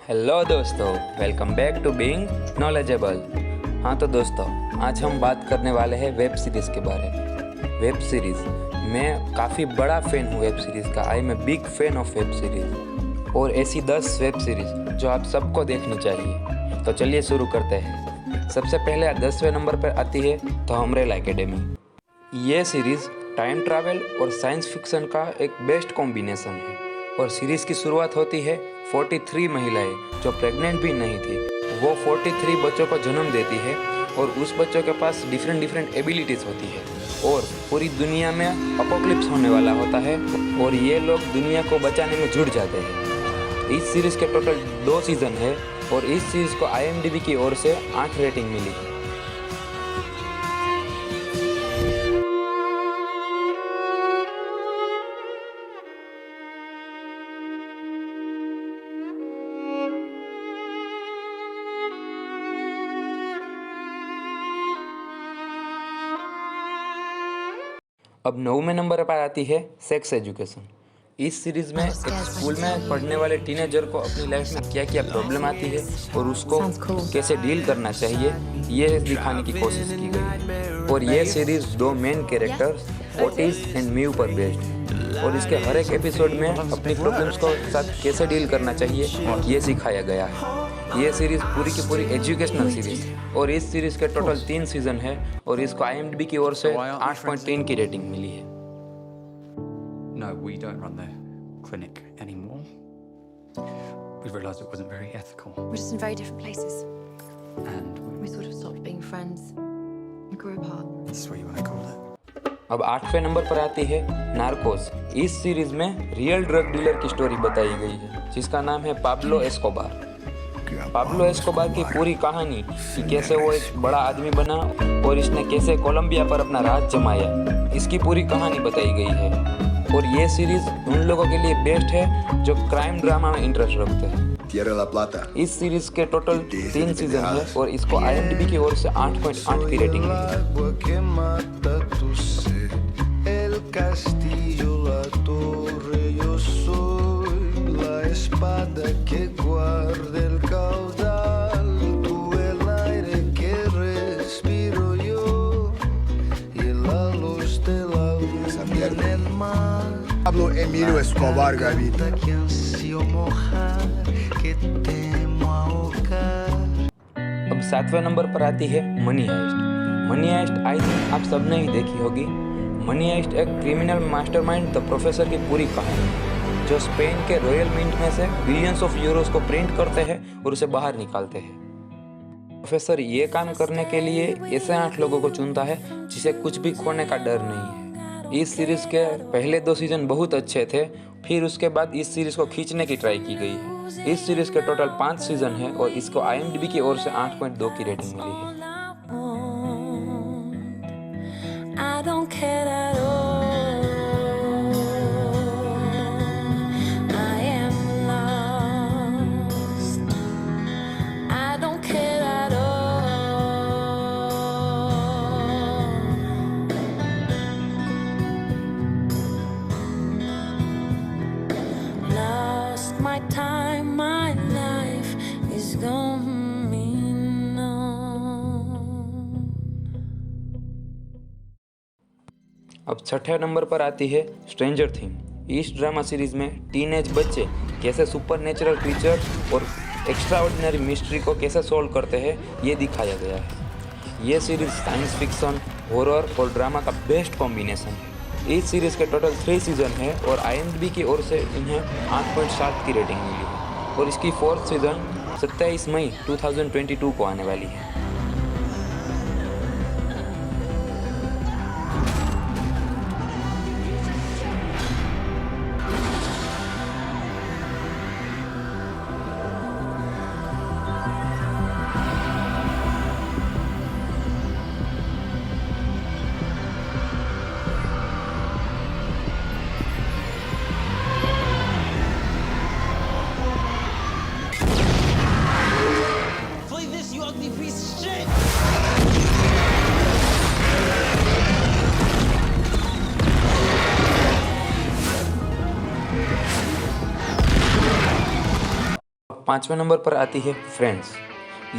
Hello दोस्तों, welcome back to being knowledgeable. हाँ तो दोस्तों, आज हम बात करने वाले हैं वेब सीरीज़ के बारे में। वेब सीरीज़, मैं काफ़ी बड़ा फ़ैन हूँ वेब सीरीज़ का। I am a big fan of web series और ऐसी 10 वेब सीरीज़ जो आप सबको देखनी चाहिए। तो चलिए शुरू करते हैं। सबसे पहले 10वें नंबर पर आती है द अम्ब्रेला एकेडमी। ये सीरीज़ टाइम ट्रैवल और साइंस फिक्शन का एक बेस्ट कॉम्बिनेशन है और सीरीज़ की शुरुआत होती है 43 महिलाएं जो प्रेग्नेंट भी नहीं थी, वो 43 बच्चों को जन्म देती है और उस बच्चों के पास डिफरेंट एबिलिटीज़ होती है और पूरी दुनिया में अपोक्लिप्स होने वाला होता है और ये लोग दुनिया को बचाने में जुट जाते हैं। इस सीरीज़ के टोटल 2 सीज़न है और इस सीरीज़ को IMDb की ओर से 8 रेटिंग मिली है। अब 9वें नंबर पर आती है सेक्स एजुकेशन। इस सीरीज़ में एक स्कूल में पढ़ने वाले टीनेजर को अपनी लाइफ में क्या क्या प्रॉब्लम आती है और उसको कैसे डील करना चाहिए, ये दिखाने की कोशिश की गई है। और ये series 2 main characters Otis and mu पर बेस्ड है और इसके हर एक एपिसोड में अपनी प्रॉब्लम्स को साथ कैसे डील करना चाहिए ये सिखाया गया है। ये सीरीज़ पूरी की पूरी एजुकेशनल सीरीज़ है और इस सीरीज़ के टोटल 3 सीज़न है और इसको IMDb की ओर से 8.3 की रेटिंग मिली है। No, we don't run the clinic anymore. We realised it wasn't very ethical. We're just in very different places. And We sort of stopped being friends. We grew apart. that's what you want to call it. अब 8वें number पर आती है Narcos. इस series में real drug dealer की story बताई गई है जिसका नाम है पाब्लो एस्कोबार। पाब्लो एस्कोबार की पूरी कहानी कि कैसे वो एक बड़ा आदमी बना और इसने कैसे कोलंबिया पर अपना राज जमाया, इसकी पूरी कहानी बताई गई है। और ये सीरीज़ उन लोगों के लिए बेस्ट है जो क्राइम ड्रामा में इंटरेस्ट रखते हैं। Tierra La Plata. इस सीरीज़ के टोटल 3 सीज़न है और इसको IMDb की ओर से 8.8 की रेटिंग मिली है। Agua que mata tu sed, el castillo, la torre, yo soy la espada que guarda el caudal, tú el aire que respiro yo y la luz de la luna en el mar. Pablo Emilio Escobar Gaviria. Que ansío mojar, que temo ahogar. अब 7वें number पर आती है money heist. Money heist I think आप सबने ही देखी होगी। Money heist एक क्रिमिनल मास्टरमाइंड द प्रोफेसर की पूरी कहानी है जो स्पेन के रॉयल मिंट में से बिलियंस ऑफ यूरोस को प्रिंट करते हैं और उसे बाहर निकालते हैं। प्रोफेसर ये काम करने के लिए ऐसे 8 लोगों को चुनता है जिसे कुछ भी खोने का डर नहीं है। इस सीरीज़ के पहले 2 सीज़न बहुत अच्छे थे, फिर उसके बाद इस सीरीज़ को खींचने की ट्राई की गई है। इस सीरीज़ के टोटल 5 सीज़न है और इसको IMDb की ओर से 8.2 की रेटिंग मिली है। I don't care at all. I am lost. I don't care at all. Lost my time, my life is gone. अब 6ठे नंबर पर आती है स्ट्रेंजर थिंग। इस ड्रामा सीरीज़ में टीनेज बच्चे कैसे सुपरनेचुरल क्रीचर और एक्स्ट्राऑर्डिनरी मिस्ट्री को कैसे सॉल्व करते हैं ये दिखाया गया है। ये सीरीज़ साइंस फिक्शन, हॉरर और ड्रामा का बेस्ट कॉम्बिनेशन है। इस सीरीज़ के टोटल 3 सीज़न है और IMDb की ओर से इन्हें 8.7 की रेटिंग मिली है और इसकी 4th सीज़न 27 मई 2022 को आने वाली है। Flee this, you ugly piece of अब 5वें नंबर पर आती है फ्रेंड्स।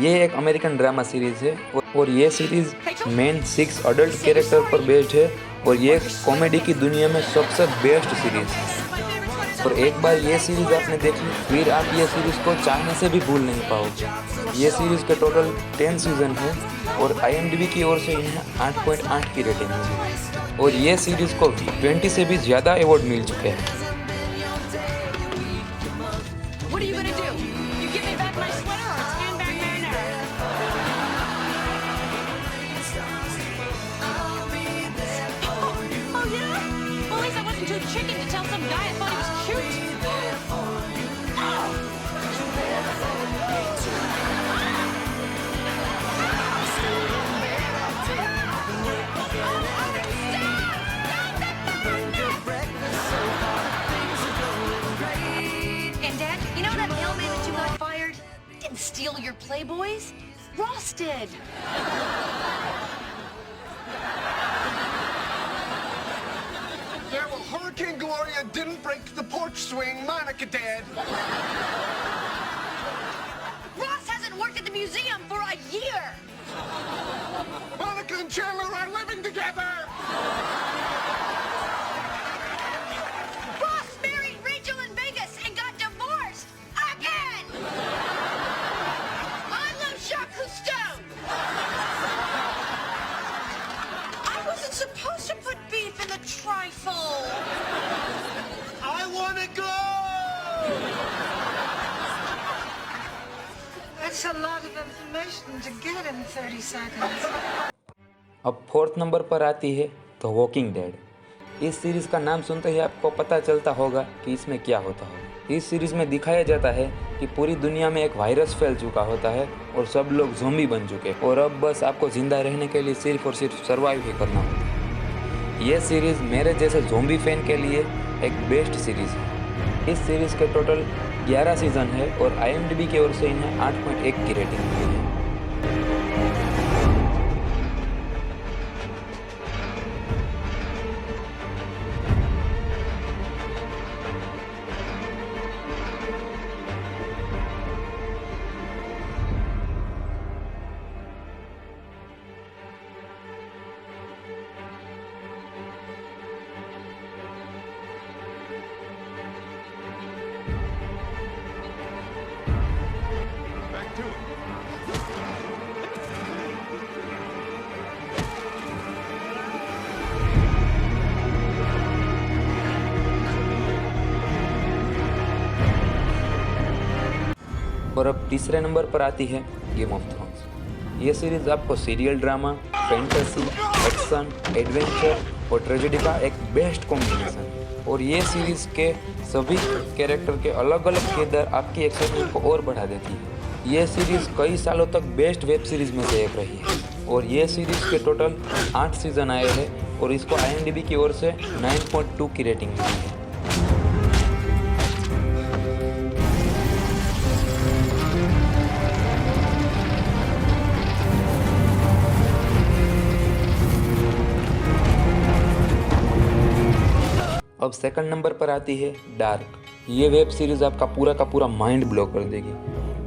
ये एक अमेरिकन ड्रामा सीरीज़ है और ये सीरीज़ मेन 6 अडल्ट कैरेक्टर पर बेस्ड है और ये कॉमेडी की दुनिया में सबसे बेस्ट सीरीज़ है। और एक बार ये सीरीज़ आपने देख ली फिर आप ये सीरीज़ को चाहने से भी भूल नहीं पाओगे। ये सीरीज़ के टोटल 10 सीज़न है और IMDb की ओर से इन्हें 8.8 की रेटिंग है और ये सीरीज़ को 20 से भी ज़्यादा अवार्ड मिल चुके हैं। What are you gonna do? You give me back my sweater or stand back there now? Oh yeah? Well, at least I wasn't too chicken to tell some guy I thought he was cute. And Dad, you know that mailman that you got fired? Didn't steal your Playboys. Ross did. Yeah, well, Hurricane Gloria didn't break the porch swing. Monica did. Ross hasn't worked at the museum for a year. Monica and Chandler are living together. Ross married Rachel in Vegas and got divorced again. I love Jacques Cousteau. I wasn't supposed to put beef in the trifle. I want to go. That's a lot of information to get in 30 seconds. अब 4th number पर आती है the walking dead. इस series का नाम सुनते ही आपको पता चलता होगा कि इसमें क्या होता होगा। इस सीरीज़ में दिखाया जाता है कि पूरी दुनिया में एक वायरस फैल चुका होता है और सब लोग ज़ॉम्बी बन चुके हैं और अब बस आपको ज़िंदा रहने के लिए सिर्फ और सिर्फ सर्वाइव ही करना होता है। ये सीरीज़ मेरे जैसे ज़ॉम्बी फैन के लिए एक बेस्ट सीरीज़ है। इस सीरीज़ के टोटल 11 सीज़न है और IMDb की ओर से इन्हें 8.1 की रेटिंग मिली है। और अब तीसरे नंबर पर आती है गेम ऑफ थ्रोन्स। ये सीरीज़ आपको serial drama, fantasy, action, adventure और ट्रेजेडी का एक बेस्ट कॉम्बिनेशन है और ये सीरीज़ के सभी कैरेक्टर के अलग अलग किरदार आपकी एक्साइटमेंट को और बढ़ा देती है। ये सीरीज़ कई सालों तक बेस्ट वेब सीरीज़ में से एक रही है और ये सीरीज़ के टोटल 8 सीज़न आए हैं और इसको IMDb की ओर से 9.2 की रेटिंग मिली है। अब सेकंड नंबर पर आती है डार्क। ये वेब सीरीज़ आपका पूरा का पूरा माइंड ब्लो कर देगी।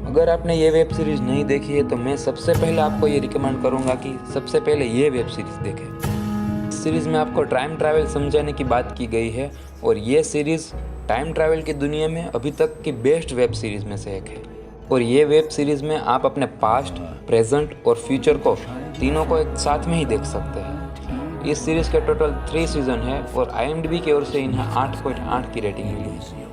अगर आपने ये वेब सीरीज़ नहीं देखी है तो मैं सबसे पहले आपको ये रिकमेंड करूँगा कि सबसे पहले ये वेब सीरीज़ देखें। इस सीरीज़ में आपको टाइम ट्रैवल समझाने की बात की गई है और ये सीरीज़ टाइम ट्रैवल की दुनिया में अभी तक की बेस्ट वेब सीरीज़ में से एक है और ये वेब सीरीज़ में आप अपने पास्ट, प्रेजेंट और फ्यूचर को तीनों को एक साथ में ही देख सकते हैं। इस सीरीज़ के टोटल 3 सीज़न है और IMDb की ओर से इन्हें 8.8 की रेटिंग मिली है।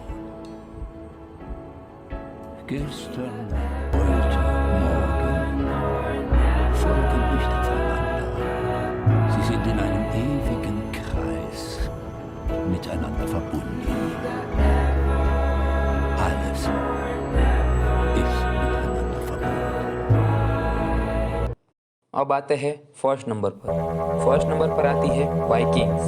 Gestern, heute, morgen folgen nicht aufeinander. Sie sind in einem ewigen Kreis miteinander verbunden. Alles ist miteinander verbunden. अब आते हैं फर्स्ट नंबर पर। फर्स्ट नंबर पर आती है वाइकिंग्स।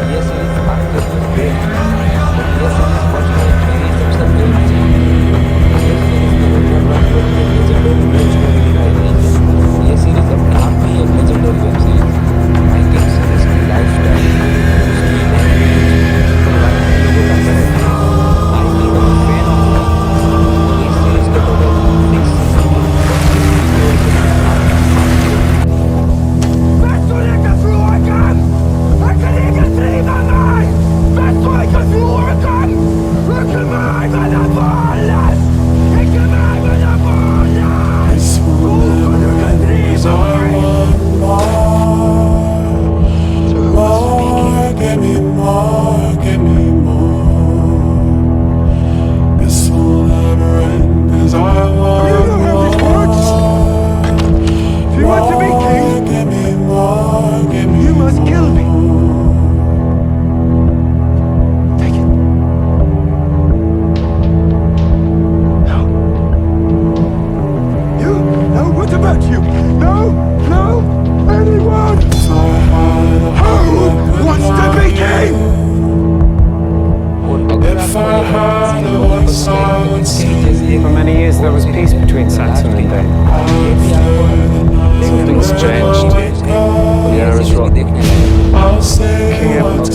ये सीरीज आपके लिए बेस्ट है। ये सीरीज फर्स्ट में मेरी सबसे फेवरेट है। ये सीरीज में लेजेंडरी वेब स्टोरी दिखाई गई है। ये सीरीज अपने आप में एक लेजेंडरी वेब सीरीज है। वाइकिंग सीरीज की लाइफस्टाइल, उसकी लैंग्वेज और वाइकिंग लोगों For many years there was peace between Saxon and Dane. Something's changed. The air is rotten. King Edward's